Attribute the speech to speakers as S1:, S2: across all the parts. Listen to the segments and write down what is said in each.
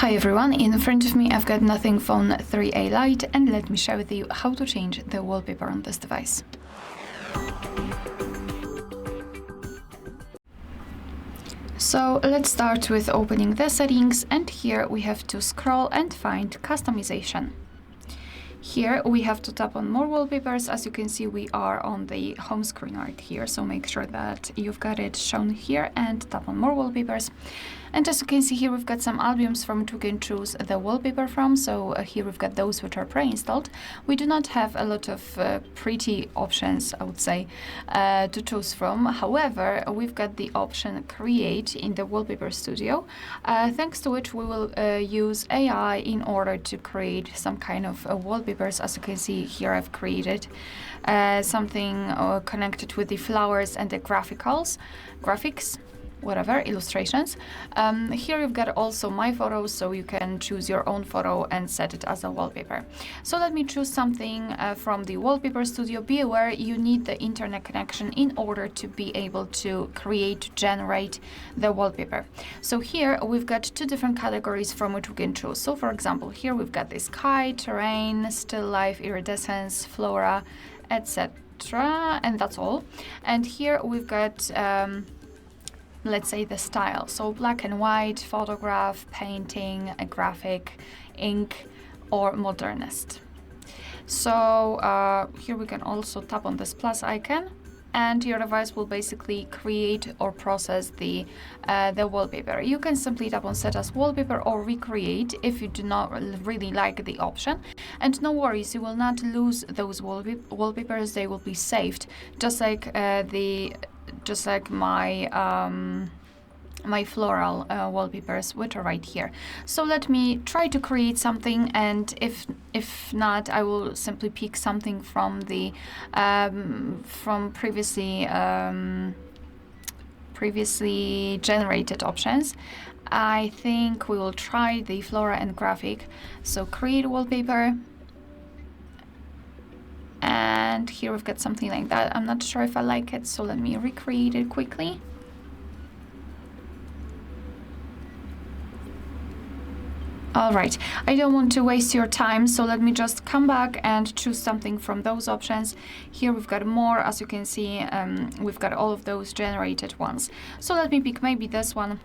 S1: Hi everyone, in front of me I've got Nothing Phone 3A Lite, and let me share with you how to change the wallpaper on this device. So let's start with opening the settings, and here we have to scroll and find customization. Here we have to tap on More Wallpapers. As you can see, we are on the home screen right here, so make sure that you've got it shown here and tap on More Wallpapers. And as you can see here, we've got some albums from which we can choose the wallpaper from. So here we've got those which are pre-installed. We do not have a lot of pretty options, I would say, to choose from. However, we've got the option Create in the Wallpaper Studio, thanks to which we will use AI in order to create some kind of wallpapers. As you can see here, I've created something connected with the flowers and the graphics, whatever, illustrations. Here you've got also my photos, so you can choose your own photo and set it as a wallpaper. So let me choose something from the Wallpaper Studio. Be aware you need the internet connection in order to be able to generate the wallpaper. So here we've got two different categories from which we can choose. So for example, here we've got the sky, terrain, still life, iridescence, flora, etc. And that's all. And here we've got let's say the style, so black and white, photograph, painting, a graphic, ink, or modernist. So here we can also tap on this plus icon, and your device will basically create or process the wallpaper. You can simply tap on set as wallpaper or recreate if you do not really like the option. And no worries, you will not lose those wallpapers. They will be saved, just like my floral wallpapers, which are right here. So let me try to create something, and if not, I will simply pick something from the from previously generated options. I think we will try the flora and graphic. So create wallpaper. And here we've got something like that. I'm not sure if I like it, so let me recreate it quickly. All right, I don't want to waste your time, so let me just come back and choose something from those options. Here we've got more. As you can see, we've got all of those generated ones. So let me pick maybe this one.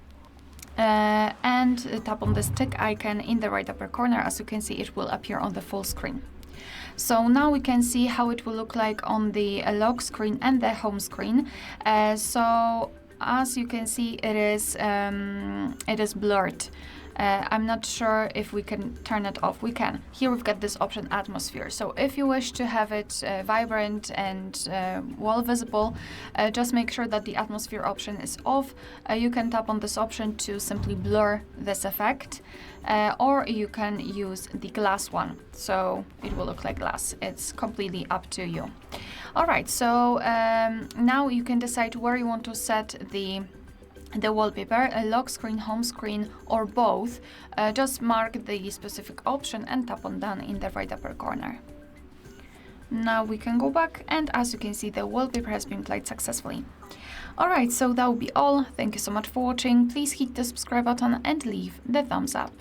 S1: And tap on this tick icon in the right upper corner. As you can see, it will appear on the full screen. So now we can see how it will look like on the lock screen and the home screen. So as you can see, it is blurred. I'm not sure if we can turn it off. We can. Here we've got this option atmosphere. So if you wish to have it vibrant and well visible, just make sure that the atmosphere option is off. You can tap on this option to simply blur this effect, or you can use the glass one. So it will look like glass. It's completely up to you. All right, so now you can decide where you want to set the wallpaper, a lock screen, home screen, or both. Just mark the specific option and tap on done in the right upper corner. Now we can go back, and as you can see, the wallpaper has been applied successfully. Alright, so that will be all. Thank you so much for watching. Please hit the subscribe button and leave the thumbs up.